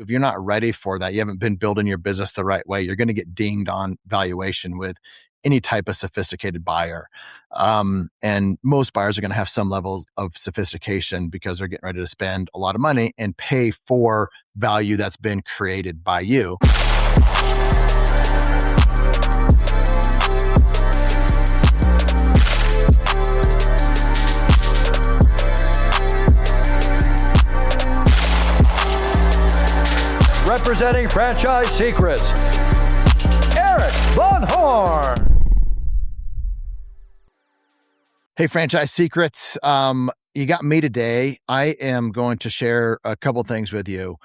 if you're not ready for that, you haven't been building your business the right way, you're going to get dinged on valuation with any type of sophisticated buyer. And most buyers are going to have some level of sophistication because they're getting ready to spend a lot of money and pay for value that's been created by you. Representing Franchise Secrets, Erik Von Horn. Hey, Franchise Secrets. You got me today. I am going to share a couple things with you.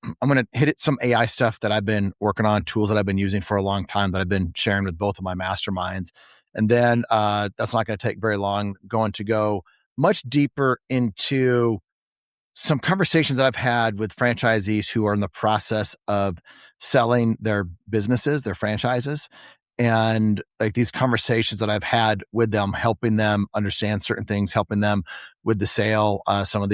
I'm going to hit at some AI stuff that I've been working on, tools that I've been using for a long time that I've been sharing with both of my masterminds. And then that's not going to take very long. Going to go much deeper into some conversations that I've had with franchisees who are in the process of selling their businesses, their franchises. And like these conversations that I've had with them, helping them understand certain things, helping them with the sale. Some of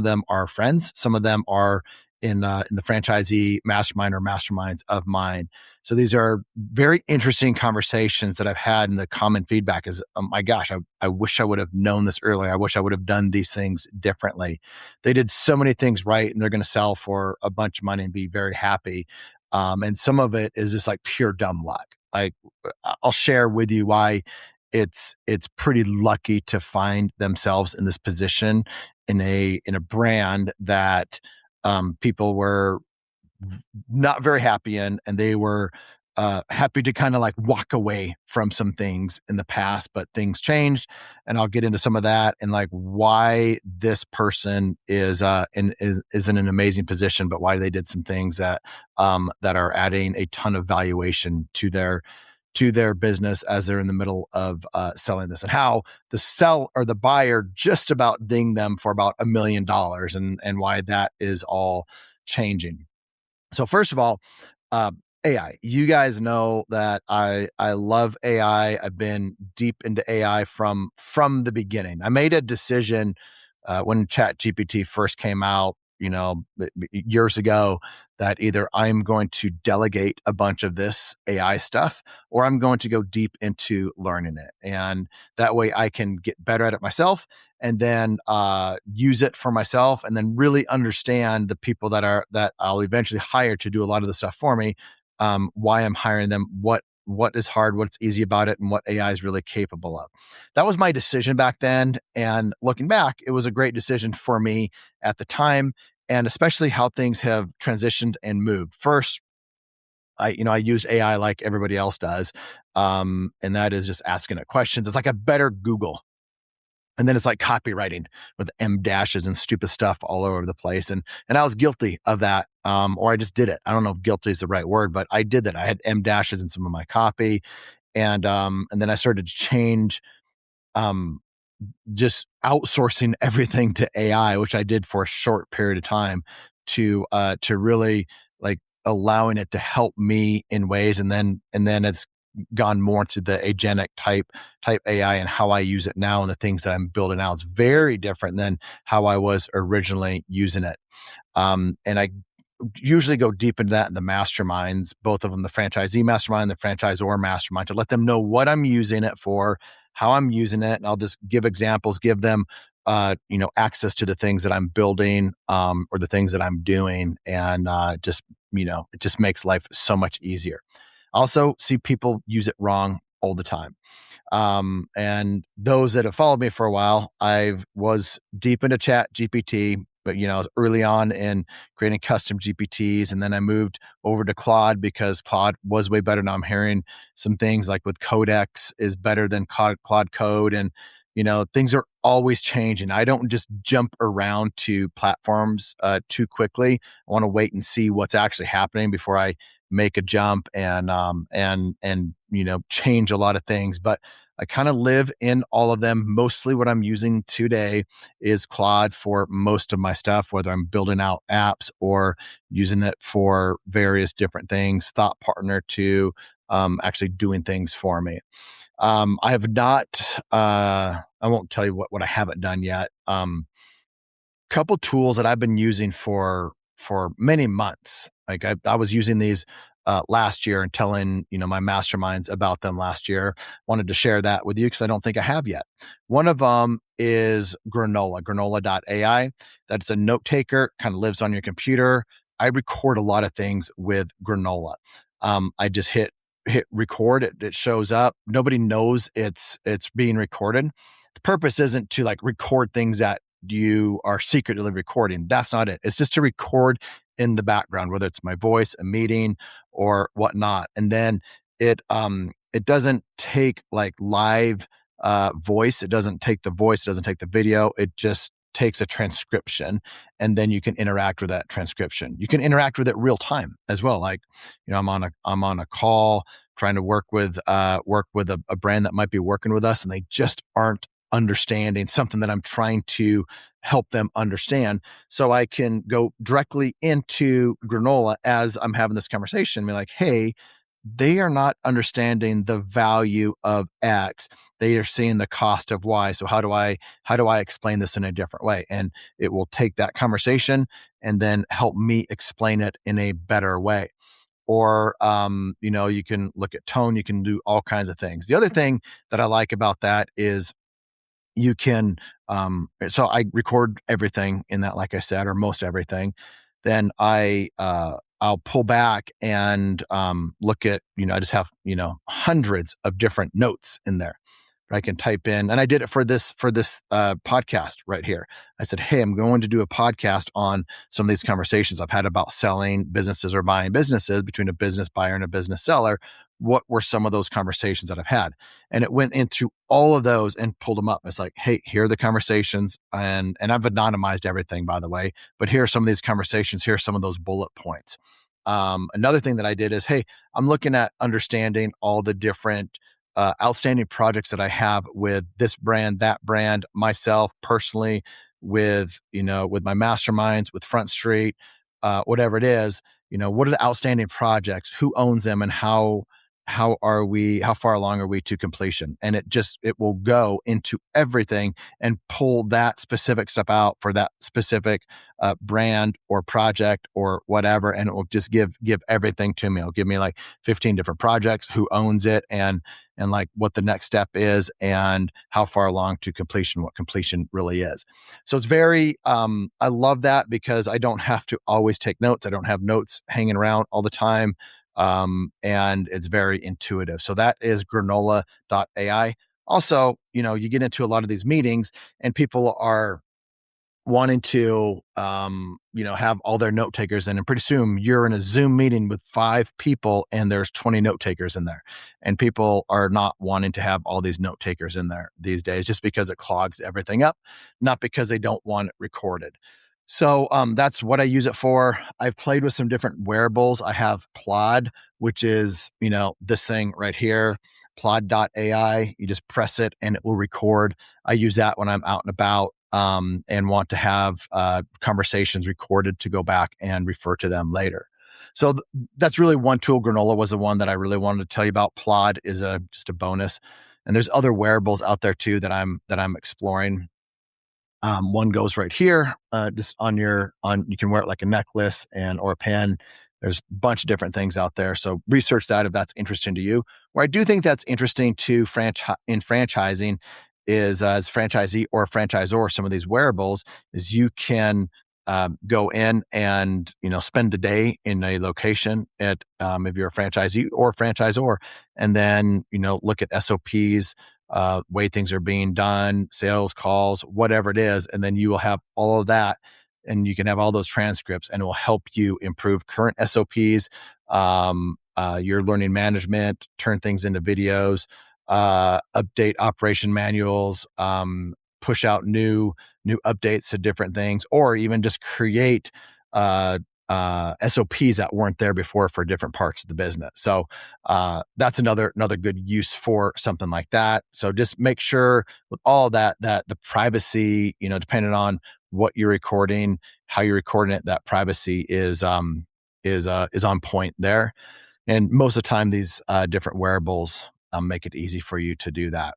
them are friends. Some of them are in the franchisee mastermind or masterminds of mine. So these are very interesting conversations that I've had, and the common feedback is, oh my gosh, I wish I would have known this earlier. I wish I would have done these things differently. They did so many things right, and they're going to sell for a bunch of money and be very happy. And some of it is just like pure dumb luck. Like I'll share with you why it's pretty lucky to find themselves in this position in a brand that people were not very happy in, and they were happy to kind of like walk away from some things in the past, but things changed. And I'll get into some of that and like why this person is in an amazing position, but why they did some things that are adding a ton of valuation to their business as they're in the middle of selling this, and how the buyer just about dinged them for about $1 million, and why that is all changing. So first of all, AI. You guys know that I love AI. I've been deep into AI from the beginning. I made a decision when ChatGPT first came out, years ago, that either I'm going to delegate a bunch of this AI stuff or I'm going to go deep into learning it. And that way I can get better at it myself and then use it for myself, and then really understand the people that I'll eventually hire to do a lot of the stuff for me, why I'm hiring them, what is hard, what's easy about it, and what AI is really capable of. That was my decision back then. And looking back, it was a great decision for me at the time, and especially how things have transitioned and moved. First, I used AI like everybody else does. And that is just asking it questions. It's like a better Google. And then it's like copywriting with M dashes and stupid stuff all over the place. And I was guilty of that. Or I just did it. I don't know if guilty is the right word, but I did that. I had M dashes in some of my copy. And then I started to change, just outsourcing everything to AI, which I did for a short period of time, to really like allowing it to help me in ways. And then it's gone more to the agentic type AI, and how I use it now and the things that I'm building out is very different than how I was originally using it. And I usually go deep into that in the masterminds, both of them, the franchisee mastermind, the franchisor mastermind, to let them know what I'm using it for, how I'm using it. And I'll just give examples, give them, access to the things that I'm building, or the things that I'm doing. And it just makes life so much easier. Also see people use it wrong all the time. And those that have followed me for a while, I was deep into ChatGPT, but I was early on in creating custom GPTs. And then I moved over to Claude because Claude was way better. Now I'm hearing some things like with Codex is better than Claude Code. And, things are always changing. I don't just jump around to platforms too quickly. I want to wait and see what's actually happening before I make a jump and change a lot of things. But I kind of live in all of them. Mostly what I'm using today is Claude for most of my stuff, whether I'm building out apps or using it for various different things, thought partner to actually doing things for me. I have not, I won't tell you what I haven't done yet. Couple tools that I've been using for for many months. Like I was using these last year and telling, my masterminds about them last year. Wanted to share that with you because I don't think I have yet. One of them is granola.ai. That's a note taker, kind of lives on your computer. I record a lot of things with Granola. I just hit record. It shows up. Nobody knows it's being recorded. The purpose isn't to like record things that you are secretly recording. That's not it. It's just to record in the background, whether it's my voice, a meeting, or whatnot. And then it doesn't take like live voice. It doesn't take the voice. It doesn't take the video. It just takes a transcription, and then you can interact with that transcription. You can interact with it real time as well. Like, I'm on a call trying to work with a brand that might be working with us, and they just aren't understanding something that I'm trying to help them understand. So I can go directly into Granola as I'm having this conversation and be like, hey, they are not understanding the value of X. They are seeing the cost of Y. So how do I explain this in a different way? And it will take that conversation and then help me explain it in a better way. Or, you can look at tone, you can do all kinds of things. The other thing that I like about that is you can, so I record everything in that, like I said, or most everything. Then I'll pull back and look at, I just have, hundreds of different notes in there. I can type in, and I did it for this podcast right here. I said, hey, I'm going to do a podcast on some of these conversations I've had about selling businesses or buying businesses between a business buyer and a business seller. What were some of those conversations that I've had? And it went into all of those and pulled them up. It's like, hey, here are the conversations. And I've anonymized everything, by the way, but here are some of these conversations. Here are some of those bullet points. Another thing that I did is, hey, I'm looking at understanding all the different outstanding projects that I have with this brand, that brand, myself personally, with my masterminds, with Front Street, whatever it is. What are the outstanding projects? Who owns them, and how far along are we to completion? And it will go into everything and pull that specific stuff out for that specific brand or project or whatever, and it will just give everything to me. It'll give me like 15 different projects, who owns it, and like what the next step is, and how far along to completion, what completion really is. So it's very, I love that because I don't have to always take notes. I don't have notes hanging around all the time. And it's very intuitive. So that is granola.ai. Also, you get into a lot of these meetings and people are wanting to, have all their note takers in, and pretty soon you're in a Zoom meeting with 5 people and there's 20 note takers in there. And people are not wanting to have all these note takers in there these days just because it clogs everything up, not because they don't want it recorded. So that's what I use it for. I've played with some different wearables. I have Plod, which is, this thing right here, plod.ai. You just press it and it will record. I use that when I'm out and about and want to have conversations recorded to go back and refer to them later. So that's really one tool. Granola was the one that I really wanted to tell you about. Plod is just a bonus. And there's other wearables out there too that I'm exploring. One goes right here, just you can wear it like a necklace or a pin. There's a bunch of different things out there. So research that if that's interesting to you. Where I do think that's interesting to in franchising is as franchisee or franchisor, some of these wearables is you can go in and, spend a day in a location at, if you're a franchisee or franchisor, and then, look at SOPs, way things are being done, sales calls, whatever it is. And then you will have all of that, and you can have all those transcripts, and it will help you improve current SOPs, your learning management, turn things into videos, update operation manuals, push out new updates to different things, or even just create SOPs that weren't there before for different parts of the business. So that's another good use for something like that. So just make sure with all that the privacy, depending on what you're recording, how you're recording it, that privacy is on point there. And most of the time, these different wearables make it easy for you to do that.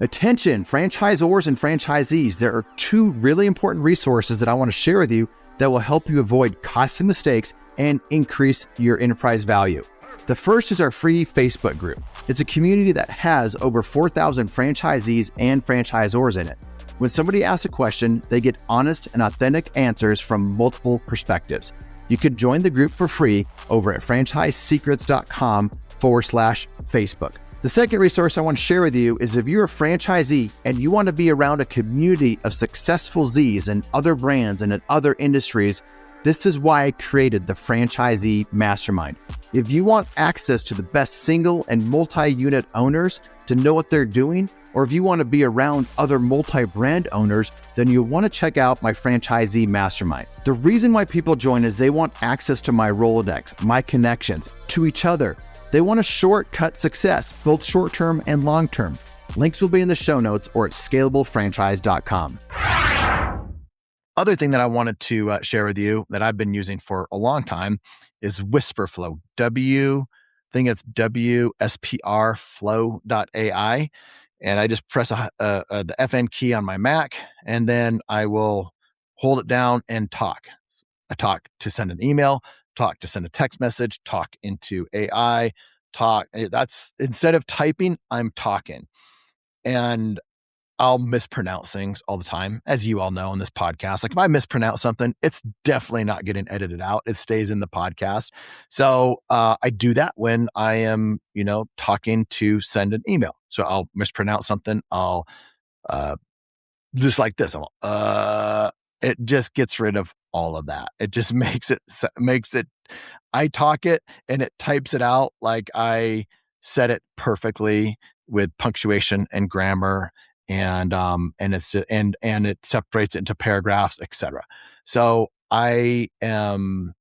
Attention, franchisors and franchisees, there are two really important resources that I want to share with you that will help you avoid costly mistakes and increase your enterprise value. The first is our free Facebook group. It's a community that has over 4,000 franchisees and franchisors in it. When somebody asks a question, they get honest and authentic answers from multiple perspectives. You can join the group for free over at franchisesecrets.com/Facebook. The second resource I want to share with you is if you're a franchisee and you want to be around a community of successful Zs and other brands and in other industries, this is why I created the Franchisee Mastermind. If you want access to the best single and multi-unit owners to know what they're doing, or if you want to be around other multi-brand owners, then you'll want to check out my Franchisee Mastermind. The reason why people join is they want access to my Rolodex, my connections, to each other. They want a shortcut success, both short-term and long-term. Links will be in the show notes or at scalablefranchise.com. Other thing that I wanted to share with you that I've been using for a long time is Whisperflow. I think it's WSPR flow.ai. And I just press the FN key on my Mac, and then I will hold it down and talk. I talk to send an email, talk to send a text message, talk into AI, talk. That's instead of typing, I'm talking. And I'll mispronounce things all the time, as you all know in this podcast. Like if I mispronounce something, it's definitely not getting edited out. It stays in the podcast. So I do that when I am, talking to send an email. So I'll mispronounce something. I'll just like this. It just gets rid of all of that. It just makes it. I talk it and it types it out like I said it perfectly with punctuation and grammar. And it separates it into paragraphs, etc. So I am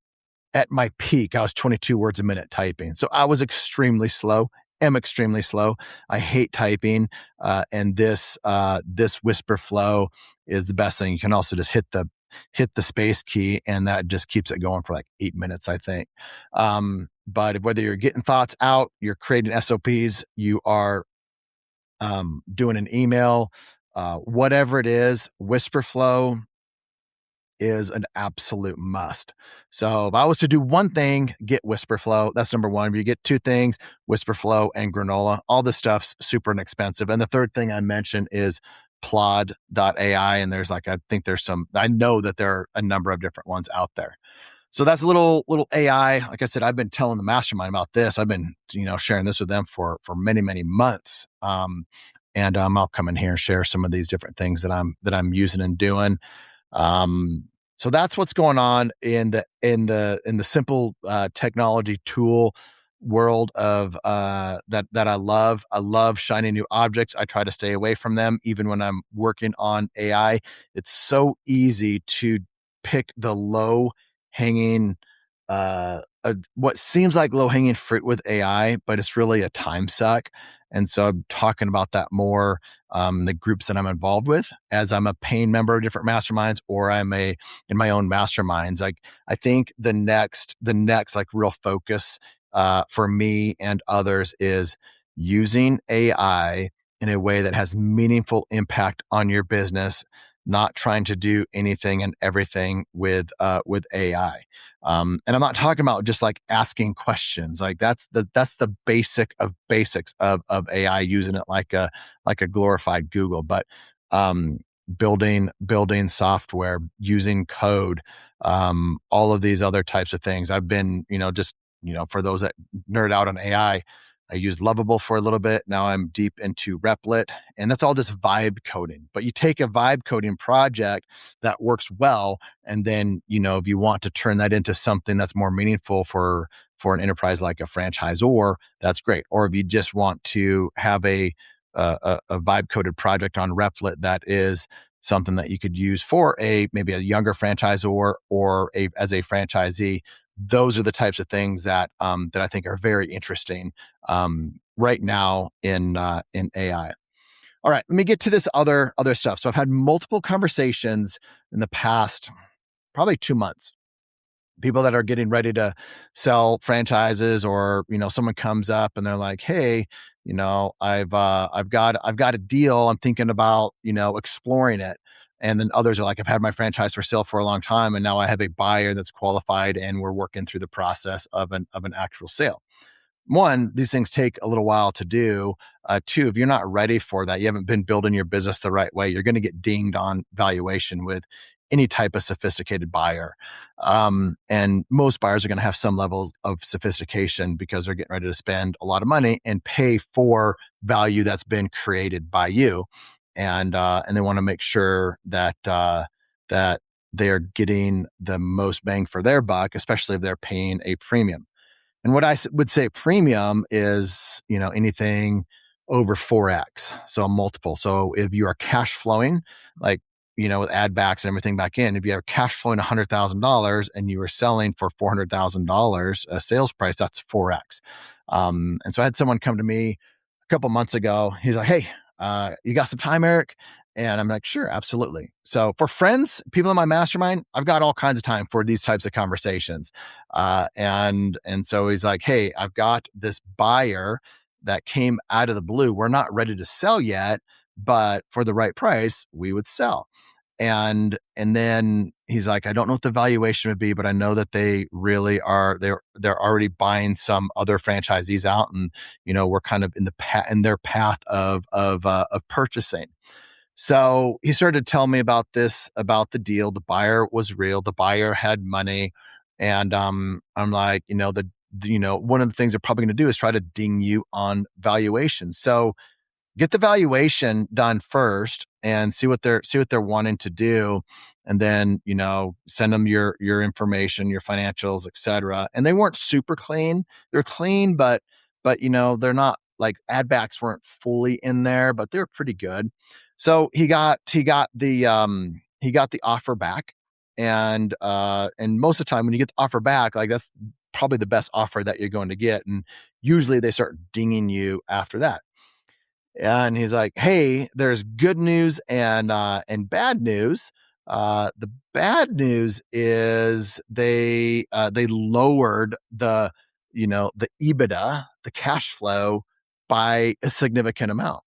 at my peak. I was 22 words a minute typing. So I was extremely slow. I hate typing. And this Whisper Flow is the best thing. You can also just hit the space key, and that just keeps it going for like 8 minutes, I think. But whether you're getting thoughts out, you're creating SOPs, you are doing an email, whatever it is, Whisperflow is an absolute must. So if I was to do one thing, get Whisperflow. That's number one. If you get two things, Whisperflow and Granola, all this stuff's super inexpensive. And the third thing I mentioned is Plod.ai. And I know that there are a number of different ones out there. So that's a little AI. Like I said, I've been telling the mastermind about this. I've been, sharing this with them for many, many months. And I'll come in here and share some of these different things that I'm using and doing. So that's what's going on in the simple technology tool world of that I love. I love shiny new objects. I try to stay away from them, even when I'm working on AI. It's so easy to pick the low hanging what seems like low hanging fruit with AI, but it's really a time suck. And so I'm talking about that more, the groups that I'm involved with, as I'm a paying member of different masterminds, or I'm in my own masterminds. Like I think the next like real focus for me and others is using AI in a way that has meaningful impact on your business, not trying to do anything and everything with AI. And I'm not talking about just like asking questions. Like that's the basic of basics of AI, using it like a glorified Google, but building software, using code, all of these other types of things. I've been, for those that nerd out on AI, I used Lovable for a little bit. Now I'm deep into Replit, and that's all just vibe coding. But you take a vibe coding project that works well, and then, if you want to turn that into something that's more meaningful for an enterprise like a franchisor, that's great. Or if you just want to have a vibe coded project on Replit that is something that you could use for maybe a younger franchisor or as a franchisee. Those are the types of things that I think are very interesting right now in AI. All right, let me get to this other stuff. So I've had multiple conversations in the past probably 2 months people that are getting ready to sell franchises, or someone comes up and they're like, hey, I've got a deal, I'm thinking about exploring it. And then others are like, I've had my franchise for sale for a long time, and now I have a buyer that's qualified, and we're working through the process of an actual sale. One, these things take a little while to do. Two, if you're not ready for that, you haven't been building your business the right way, you're going to get dinged on valuation with any type of sophisticated buyer. And most buyers are going to have some level of sophistication because they're getting ready to spend a lot of money and pay for value that's been created by you. And they want to make sure that that they're getting the most bang for their buck, especially if they're paying a premium. And what I would say premium is, anything over 4x. So a multiple. So if you are cash flowing, like, with add backs and everything back in, if you are cash flowing $100,000 and you were selling for $400,000 a sales price, that's 4x. And so I had someone come to me a couple months ago. He's like, hey, you got some time, Erik? And I'm like, sure, absolutely. So for friends, people in my mastermind, I've got all kinds of time for these types of conversations. And so he's like, hey, I've got this buyer that came out of the blue. We're not ready to sell yet, but for the right price, we would sell. And then he's like, I don't know what the valuation would be, but I know that they really are. They're already buying some other franchisees out, and we're kind of in their path of purchasing. So he started to tell me about the deal. The buyer was real. The buyer had money, and I'm like, one of the things they're probably going to do is try to ding you on valuation. So get the valuation done first and see what they're wanting to do, and then send them your information, your financials, etc. And they weren't super clean. They're clean, but they're not like add backs weren't fully in there, but they're pretty good. So he got the offer back, and most of the time when you get the offer back, like that's probably the best offer that you're going to get, and usually they start dinging you after that. And he's like, hey, there's good news and bad news. The bad news is they lowered the EBITDA, the cash flow, by a significant amount.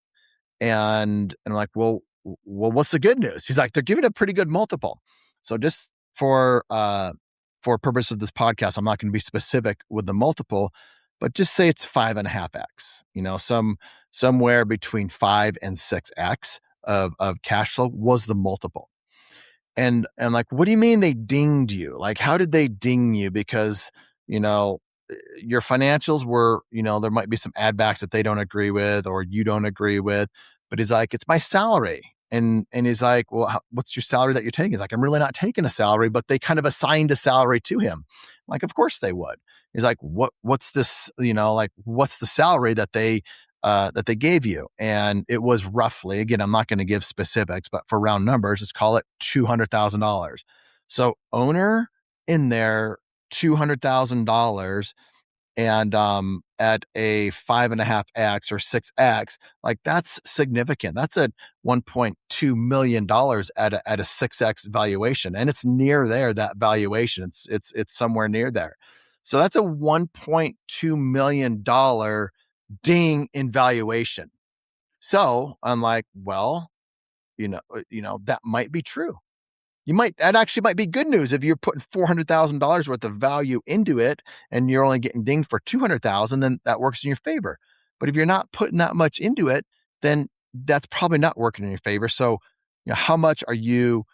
And I'm like, well, what's the good news? He's like, they're giving a pretty good multiple. So just for purpose of this podcast, I'm not going to be specific with the multiple, but just say it's 5.5x. Somewhere between 5 and 6x of cash flow was the multiple. And like, what do you mean they dinged you? Like, how did they ding you? Because your financials were, there might be some add backs that they don't agree with or you don't agree with. But he's like, it's my salary. And he's like, well, what's your salary that you're taking? He's like, I'm really not taking a salary, but they kind of assigned a salary to him. I'm like, of course they would. He's like, what's this, what's the salary that they gave you? And it was roughly, again, I'm not going to give specifics, but for round numbers, let's call it $200,000. So owner in there, $200,000, and at a 5.5x or 6x, like that's significant. That's a $1.2 million at a 6x valuation, and it's near there. That valuation, it's somewhere near there. So that's a $1.2 million ding in valuation. So I'm like, well, that might be true. That actually might be good news if you're putting $400,000 worth of value into it and you're only getting dinged for $200,000, then that works in your favor. But if you're not putting that much into it, then that's probably not working in your favor. So, how much are you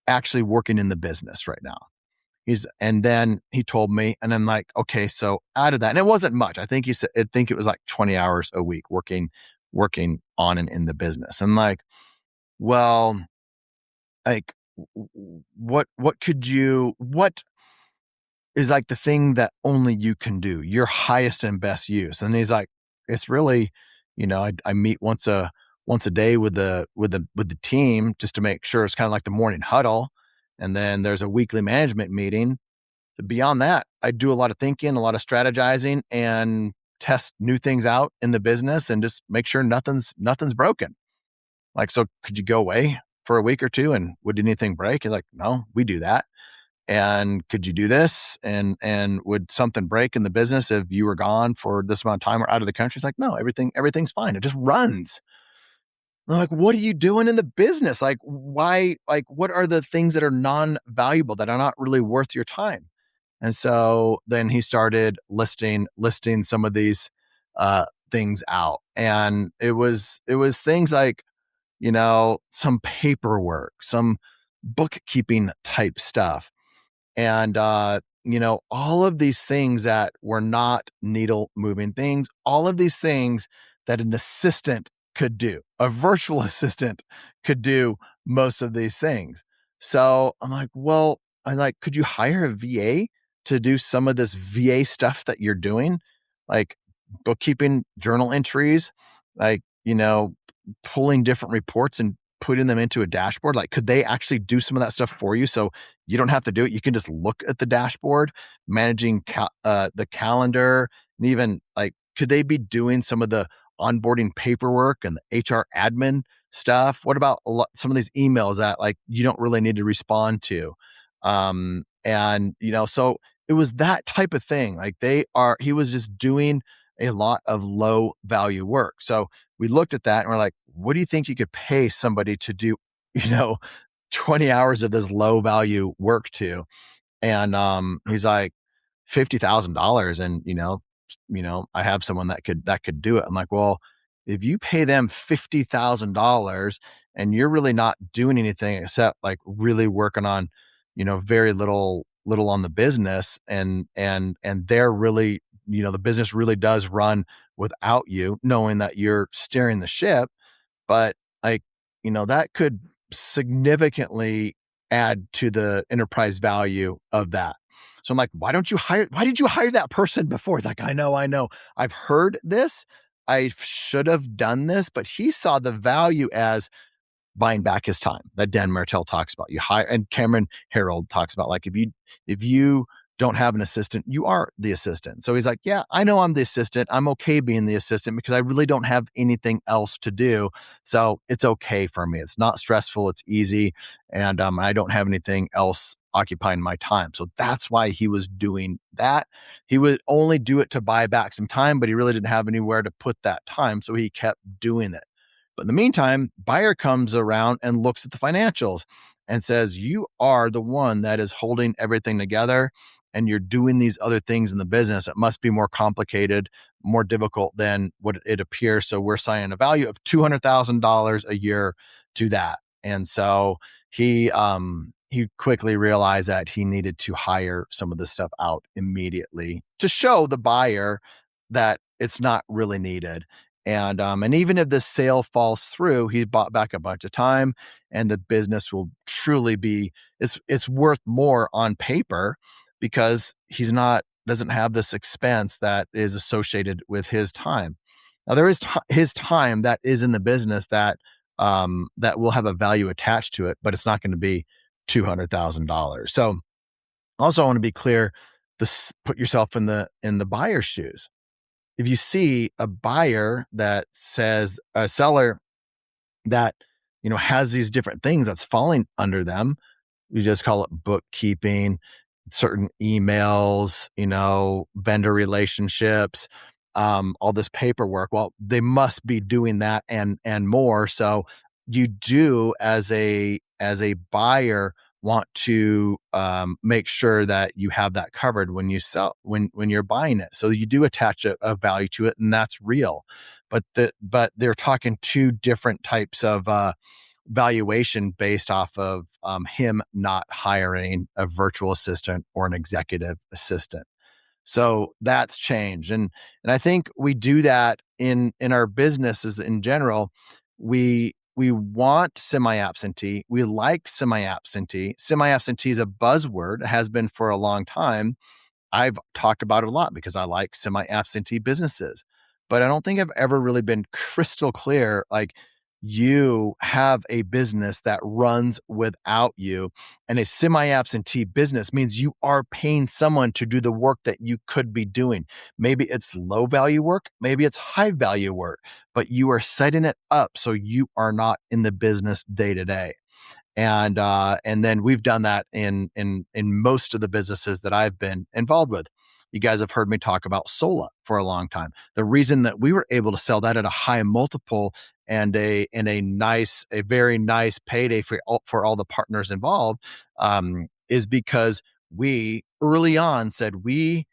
actually working in the business right now? And then he told me, and I'm like, okay, so out of that, and it wasn't much. I think it was like 20 hours a week working on and in the business. And like, well, like, what is like the thing that only you can do, your highest and best use? And he's like, it's really, I meet once a day with the team just to make sure. It's kind of like the morning huddle, and then there's a weekly management meeting. Beyond that, I do a lot of thinking, a lot of strategizing, and test new things out in the business and just make sure nothing's broken. Like, so could you go away for a week or two, and would anything break? He's like, no, we do that. And could you do this? And would something break in the business if you were gone for this amount of time or out of the country? It's like, no, everything's fine. It just runs. I'm like, what are you doing in the business? Like, why? Like, what are the things that are non-valuable that are not really worth your time? And so then he started listing some of these things out, and it was things like, some paperwork, some bookkeeping type stuff, and all of these things that were not needle moving things, all of these things that an assistant could do, a virtual assistant could do most of these things. So I'm like, well, could you hire a VA to do some of this VA stuff that you're doing, like bookkeeping, journal entries, like, pulling different reports and putting them into a dashboard? Like, could they actually do some of that stuff for you? So you don't have to do it. You can just look at the dashboard, managing the calendar, and even like, could they be doing some of the onboarding paperwork and the HR admin stuff? What about some of these emails that like you don't really need to respond to? So it was that type of thing. Like he was just doing a lot of low value work. So we looked at that and we're like, what do you think you could pay somebody to do, you know, 20 hours of this low value work to? And he's like, $50,000. And, I have someone that could do it. I'm like, well, if you pay them $50,000 and you're really not doing anything except like really working on, very little on the business, and they're really, the business really does run without you, knowing that you're steering the ship. But like, that could significantly add to the enterprise value of that. So I'm like, why did you hire that person before? He's like, I know. I've heard this. I should have done this, but he saw the value as buying back his time that Dan Martell talks about. You hire, and Cameron Harold talks about, like, if you don't have an assistant, you are the assistant. So he's like, yeah, I know I'm the assistant. I'm okay being the assistant because I really don't have anything else to do. So it's okay for me. It's not stressful. It's easy. And I don't have anything else occupying my time. So that's why he was doing that. He would only do it to buy back some time, but he really didn't have anywhere to put that time. So he kept doing it. But in the meantime, buyer comes around and looks at the financials and says, you are the one that is holding everything together, and you're doing these other things in the business. It must be more complicated, more difficult than what it appears. So we're assigning a value of $200,000 a year to that. And so he quickly realized that he needed to hire some of this stuff out immediately to show the buyer that it's not really needed. And even if this sale falls through, he bought back a bunch of time, and the business will truly be, it's worth more on paper because doesn't have this expense that is associated with his time. Now there is his time that is in the business that will have a value attached to it, but it's not going to be $200,000. So also, I want to be clear, put yourself in the buyer's shoes. If you see a buyer that says, a seller that, has these different things that's falling under them, you just call it bookkeeping, certain emails, vendor relationships, all this paperwork. Well, they must be doing that and more. So you do, as a buyer, want to make sure that you have that covered when you sell, when you're buying it. So you do attach a value to it, and that's real. But they're talking two different types of valuation based off of him not hiring a virtual assistant or an executive assistant. So that's changed. And I think we do that in our businesses in general. We want semi-absentee. We like semi-absentee. Semi-absentee is a buzzword. It has been for a long time. I've talked about it a lot because I like semi-absentee businesses, but I don't think I've ever really been crystal clear. Like, you have a business that runs without you, and a semi-absentee business means you are paying someone to do the work that you could be doing. Maybe it's low value work, maybe it's high value work, but you are setting it up so you are not in the business day to day. And then we've done that in most of the businesses that I've been involved with. You guys have heard me talk about Sola for a long time. The reason that we were able to sell that at a high multiple and a very nice payday for all the partners involved, is because we early on said we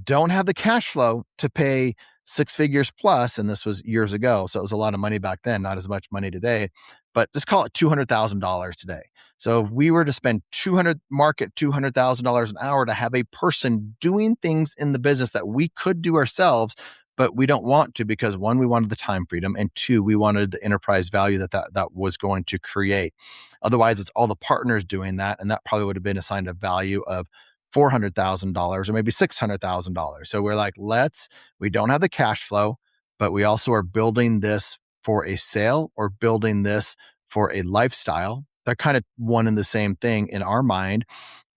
don't have the cash flow to pay six figures plus, and this was years ago, so it was a lot of money back then, not as much money today, but just call it $200,000 today. So if we were to spend $200,000 an hour to have a person doing things in the business that we could do ourselves, but we don't want to, because one, we wanted the time freedom, and two, we wanted the enterprise value that was going to create. Otherwise, it's all the partners doing that, and that probably would have been assigned a value of $400,000 or maybe $600,000. So we're like, we don't have the cash flow, but we also are building this for a sale or building this for a lifestyle. They're kind of one and the same thing in our mind.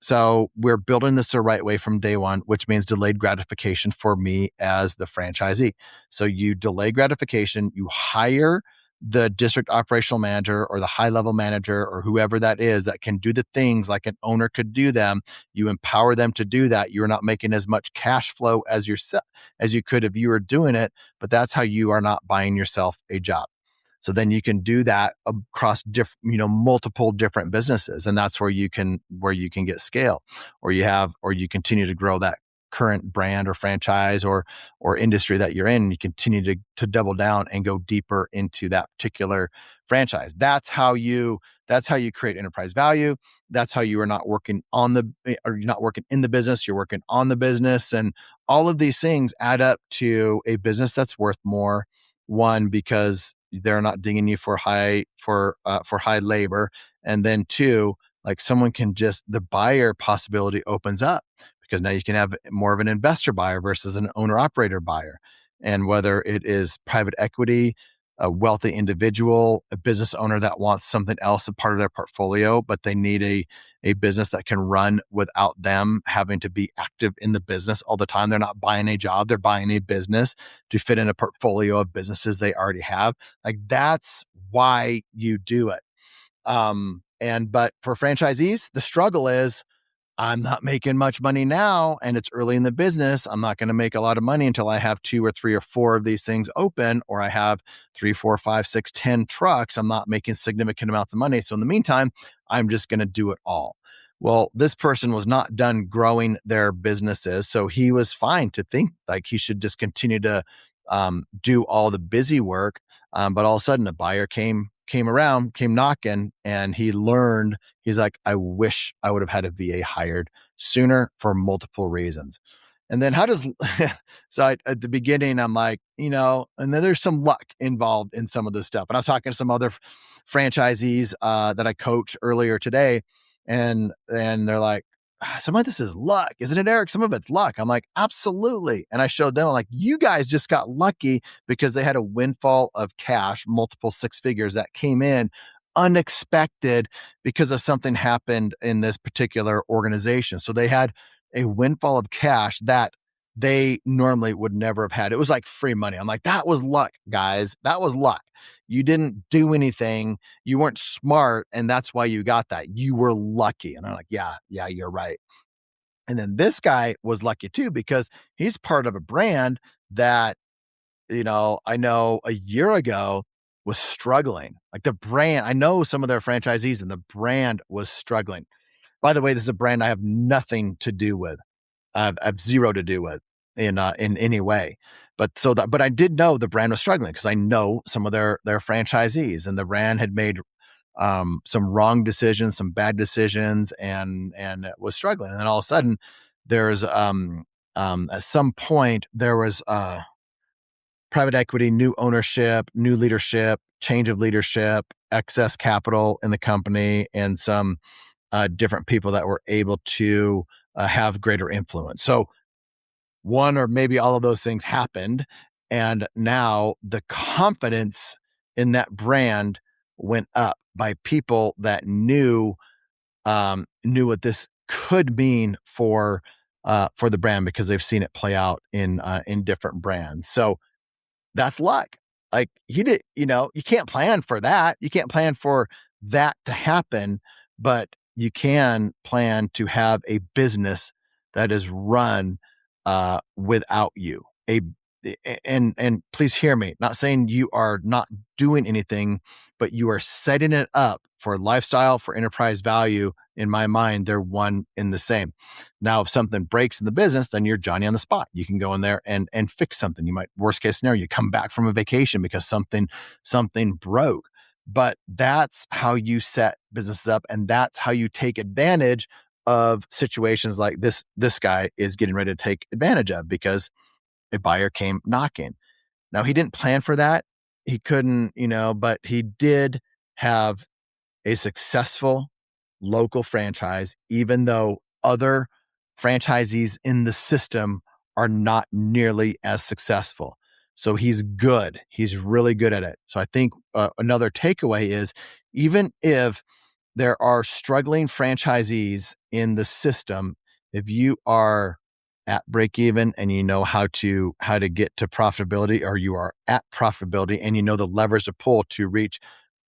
So we're building this the right way from day one, which means delayed gratification for me as the franchisee. So you delay gratification, you hire the district operational manager or the high level manager or whoever that is that can do the things like an owner could do them. You empower them to do that. You're not making as much cash flow as you could if you were doing it, but that's how you are not buying yourself a job. So then you can do that across multiple different businesses, and that's where you can get scale, or you continue to grow that current brand or franchise or industry that you're in, and you continue to double down and go deeper into that particular franchise. That's how you create enterprise value. That's how you are not working you're not working in the business, you're working on the business. And all of these things add up to a business that's worth more. One, because they're not dinging you for high labor, and then two, like the buyer possibility opens up, because now you can have more of an investor buyer versus an owner operator buyer. And whether it is private equity, a wealthy individual, a business owner that wants something else a part of their portfolio, but they need a business that can run without them having to be active in the business all the time. They're not buying a job, they're buying a business to fit in a portfolio of businesses they already have. Like, that's why you do it. But for franchisees, the struggle is, I'm not making much money now, and it's early in the business. I'm not going to make a lot of money until I have 2 or 3 or 4 of these things open, or I have 3, 4, 5, 6, 10 trucks. I'm not making significant amounts of money. So in the meantime, I'm just going to do it all. Well, this person was not done growing their businesses, so he was fine to think like he should just continue to do all the busy work. But all of a sudden, a buyer came knocking, and he learned, he's like, I wish I would have had a VA hired sooner for multiple reasons. And then at the beginning, I'm like, and then there's some luck involved in some of this stuff. And I was talking to some other franchisees that I coached earlier today, and they're like, some of this is luck, isn't it, Erik? Some of it's luck. I'm like, absolutely. And I showed them, I'm like, you guys just got lucky because they had a windfall of cash, multiple 6 figures that came in unexpected because of something happened in this particular organization. So they had a windfall of cash that they normally would never have had. It was like free money. I'm like, that was luck, guys. That was luck. You didn't do anything. You weren't smart, and that's why you got that. You were lucky. And I'm like, yeah, you're right. And then this guy was lucky too, because he's part of a brand that, I know a year ago was struggling. Like, the brand, I know some of their franchisees, and the brand was struggling. By the way, this is a brand I have nothing to do with. I have zero to do with in any way. But I did know the brand was struggling because I know some of their franchisees, and the brand had made some wrong decisions, some bad decisions, and it was struggling. And then all of a sudden, there's at some point there was private equity, new ownership, new leadership, change of leadership, excess capital in the company, and some different people that were able to have greater influence. So one or maybe all of those things happened, and now the confidence in that brand went up by people that knew what this could mean for the brand, because they've seen it play out in different brands. So that's luck. Like, you can't plan for that. You can't plan for that to happen, but you can plan to have a business that is run without you. And please hear me, not saying you are not doing anything, but you are setting it up for lifestyle, for enterprise value. In my mind, they're one in the same. Now, if something breaks in the business, then you're Johnny on the spot. You can go in there and fix something. You might, worst case scenario, you come back from a vacation because something broke. But that's how you set businesses up, and that's how you take advantage of situations like this guy is getting ready to take advantage of, because a buyer came knocking. Now, he didn't plan for that. He couldn't, but he did have a successful local franchise, even though other franchisees in the system are not nearly as successful. So he's good. He's really good at it. So I think another takeaway is, even if there are struggling franchisees in the system, if you are at break even and you know how to get to profitability, or you are at profitability and you know the levers to pull to reach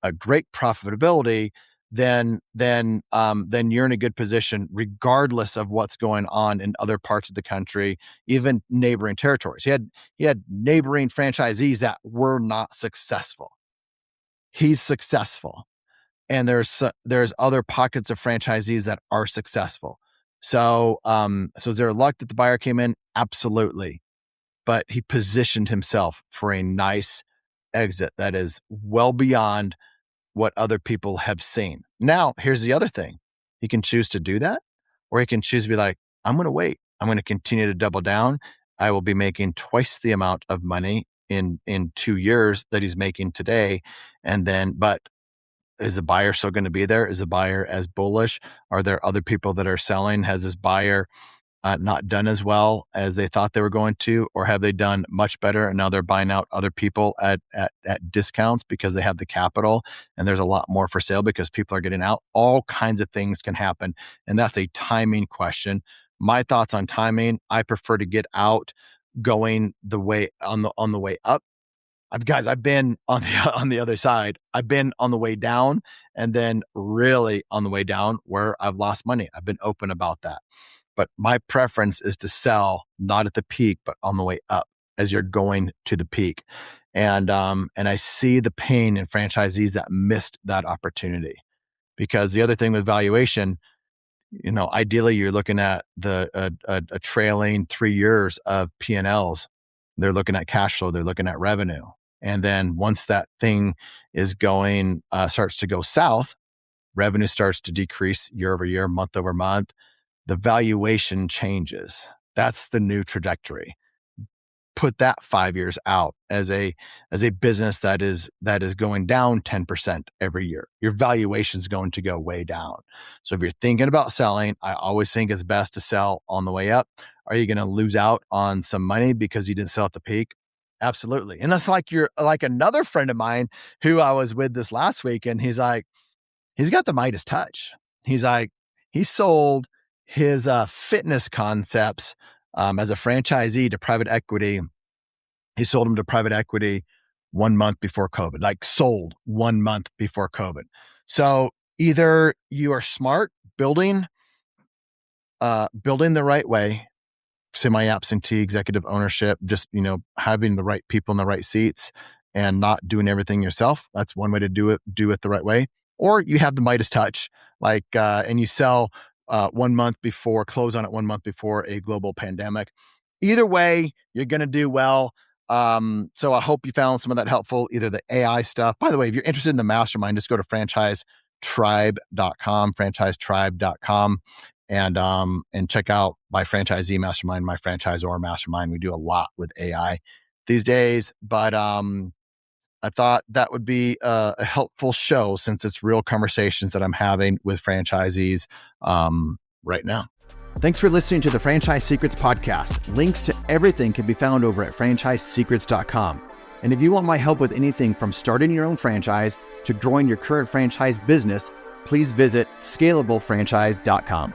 a great profitability, then you're in a good position, regardless of what's going on in other parts of the country, even neighboring territories. He had neighboring franchisees that were not successful. He's successful. And there's other pockets of franchisees that are successful. So is there luck that the buyer came in? Absolutely. But he positioned himself for a nice exit that is well beyond what other people have seen. Now, here's the other thing. He can choose to do that, or he can choose to be like, I'm going to wait. I'm going to continue to double down. I will be making twice the amount of money in 2 years that he's making today. And then, but is the buyer still going to be there? Is the buyer as bullish? Are there other people that are selling? Has this buyer not done as well as they thought they were going to, or have they done much better and now they're buying out other people at discounts because they have the capital and there's a lot more for sale because people are getting out? All kinds of things can happen, and that's a timing question. My thoughts on timing: I prefer to get out going the way on the way up. I've been on the other side. I've been on the way down, and then really on the way down where I've lost money. I've been open about that. But my preference is to sell not at the peak, but on the way up as you're going to the peak. And I see the pain in franchisees that missed that opportunity, because the other thing with valuation, ideally you're looking at a trailing 3 years of P&Ls. They're looking at cash flow. They're looking at revenue. And then once that thing is going, starts to go south, revenue starts to decrease year over year, month over month. The valuation changes. That's the new trajectory. Put that 5 years out as a business that is going down 10% every year. Your valuation is going to go way down. So if you're thinking about selling, I always think it's best to sell on the way up. Are you going to lose out on some money because you didn't sell at the peak? Absolutely. And that's like another friend of mine who I was with this last week, and he's got the Midas touch. He's like, he sold his fitness concepts as a franchisee to private equity. He sold them to private equity 1 month before COVID, sold 1 month before COVID. So either you are smart building the right way, semi-absentee executive ownership, just, having the right people in the right seats and not doing everything yourself. That's one way to do it the right way. Or you have the Midas touch, and you sell 1 month before, close on it 1 month before a global pandemic. Either way, you're going to do well. So I hope you found some of that helpful, either the AI stuff. By the way, if you're interested in the mastermind, just go to franchisetribe.com, and check out my franchisee mastermind, my franchisor mastermind. We do a lot with AI these days, but I thought that would be a helpful show, since it's real conversations that I'm having with franchisees right now. Thanks for listening to the Franchise Secrets podcast. Links to everything can be found over at franchisesecrets.com. And if you want my help with anything from starting your own franchise to growing your current franchise business, please visit scalablefranchise.com.